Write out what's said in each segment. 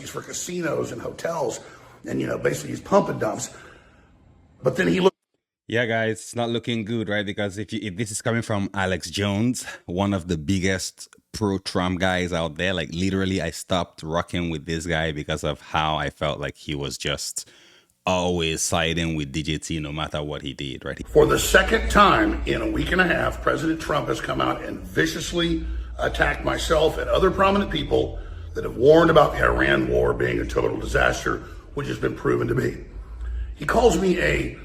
bankruptcies for casinos and hotels, and basically he's pumping dumps. But then he looked. Yeah, guys, it's not looking good, right? Because if this is coming from Alex Jones, one of the biggest pro-Trump guys out there, like literally I stopped rocking with this guy because of how I felt like he was just always siding with DJT no matter what he did, right? For the second time in a week and a half, President Trump has come out and viciously attacked myself and other prominent people that have warned about the Iran war being a total disaster, which has been proven to be. He calls me a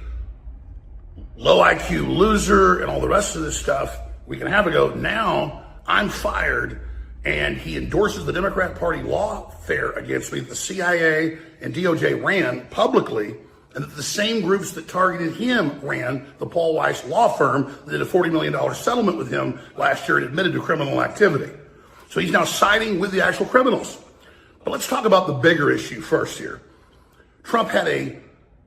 low IQ loser and all the rest of this stuff. We can have a go. Now I'm fired, and he endorses the Democrat Party lawfare against me that the CIA and DOJ ran publicly, and that the same groups that targeted him ran the Paul Weiss law firm that did a $40 million settlement with him last year and admitted to criminal activity. So he's now siding with the actual criminals. But let's talk about the bigger issue first here. Trump had a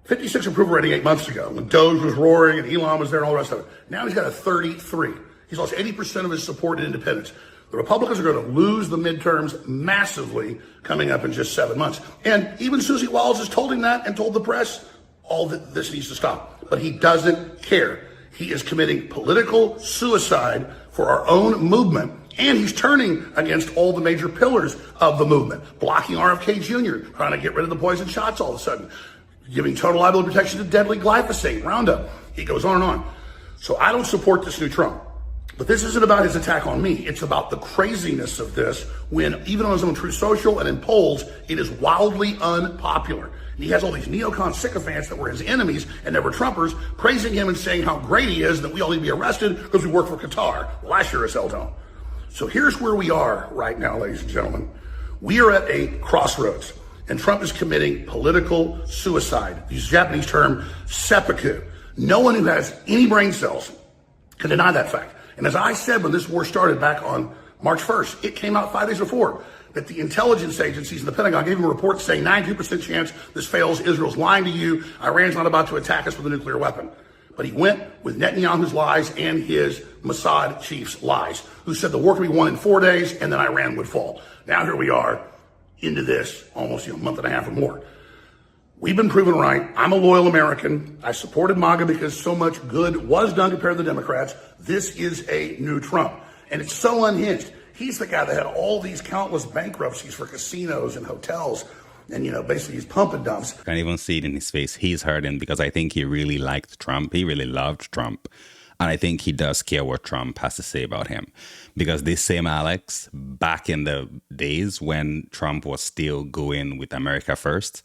56 approval rating 8 months ago when Doge was roaring and Elon was there and all the rest of it. Now he's got a 33. He's lost 80% of his support in independents. The Republicans are going to lose the midterms massively coming up in just 7 months. And even Susie Wiles has told him that and told the press all that this needs to stop. But he doesn't care. He is committing political suicide for our own movement. And he's turning against all the major pillars of the movement, blocking RFK Jr., trying to get rid of the poison shots all of a sudden, giving total liability protection to deadly glyphosate, Roundup. He goes on and on. So I don't support this new Trump. But this isn't about his attack on me. It's about the craziness of this when, even on his own Truth Social and in polls, it is wildly unpopular. And he has all these neocon sycophants that were his enemies and never Trumpers praising him and saying how great he is and that we all need to be arrested because we work for Qatar. Well, I sure as hell don't. So here's where we are right now, ladies and gentlemen. We are at a crossroads, and Trump is committing political suicide. Use the Japanese term, seppuku. No one who has any brain cells can deny that fact. And as I said when this war started back on March 1st, it came out 5 days before that the intelligence agencies in the Pentagon gave him a report saying 92% chance this fails. Israel's lying to you. Iran's not about to attack us with a nuclear weapon. But he went with Netanyahu's lies and his Mossad chief's lies, who said the war could be won in 4 days and then Iran would fall. Now here we are into this almost a month and a half or more. We've been proven right. I'm a loyal American. I supported MAGA because so much good was done compared to the Democrats. This is a new Trump. And it's so unhinged. He's the guy that had all these countless bankruptcies for casinos and hotels. And, basically he's pumping dumps. Can't even see it in his face. He's hurting because I think he really liked Trump. He really loved Trump. And I think he does care what Trump has to say about him. Because this same Alex, back in the days when Trump was still going with America first,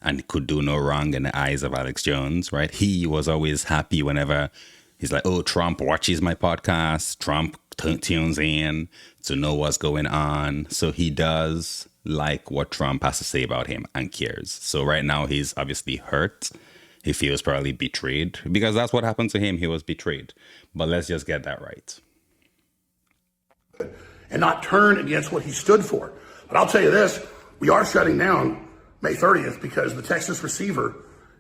and could do no wrong in the eyes of Alex Jones, right? He was always happy whenever he's like, oh, Trump watches my podcast. Trump tunes in to know what's going on. So he does like what Trump has to say about him and cares. So right now he's obviously hurt. He feels probably betrayed because that's what happened to him. He was betrayed. But let's just get that right. And not turn against what he stood for. But I'll tell you this, we are shutting down May 30th because the Texas receiver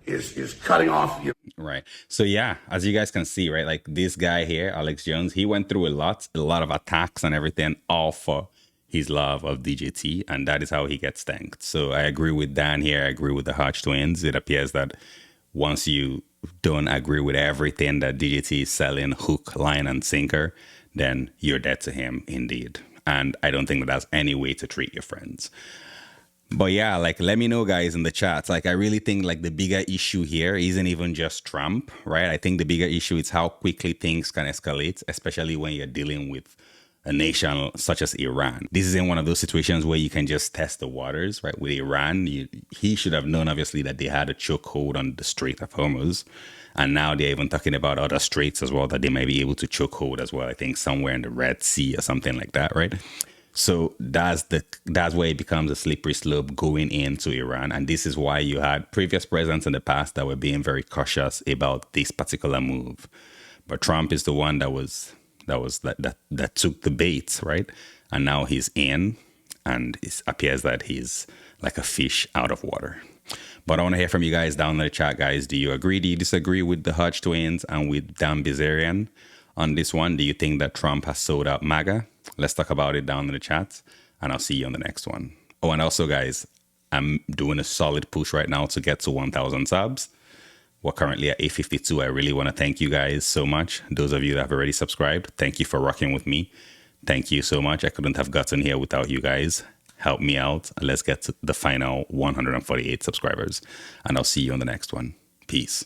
is cutting off. Right. So yeah, as you guys can see, right, like this guy here, Alex Jones, he went through a lot of attacks and everything, all for his love of DJT, and that is how he gets thanked. So I agree with Dan here. I agree with the Hodge twins. It appears that once you don't agree with everything that DJT is selling, hook, line, and sinker, then you're dead to him indeed. And I don't think that that's any way to treat your friends. But yeah, like, let me know, guys, in the chats. Like, I really think, like, the bigger issue here isn't even just Trump, right? I think the bigger issue is how quickly things can escalate, especially when you're dealing with a nation such as Iran. This isn't one of those situations where you can just test the waters, right? With Iran, he should have known, obviously, that they had a chokehold on the Strait of Hormuz. And now they're even talking about other straits as well that they might be able to chokehold as well. I think somewhere in the Red Sea or something like that, right? So that's where it becomes a slippery slope going into Iran. And this is why you had previous presidents in the past that were being very cautious about this particular move. But Trump is the one that took the bait, right? And now he's in, and it appears that he's like a fish out of water. But I want to hear from you guys down in the chat, guys. Do you agree? Do you disagree with the Hodge twins and with Dan Bilzerian on this one? Do you think that Trump has sold out MAGA? Let's talk about it down in the chat, and I'll see you on the next one. Oh, and also, guys, I'm doing a solid push right now to get to 1,000 subs. We're currently at 852. I really want to thank you guys so much. Those of you that have already subscribed, thank you for rocking with me. Thank you so much. I couldn't have gotten here without you guys. Help me out. Let's get to the final 148 subscribers. And I'll see you on the next one. Peace.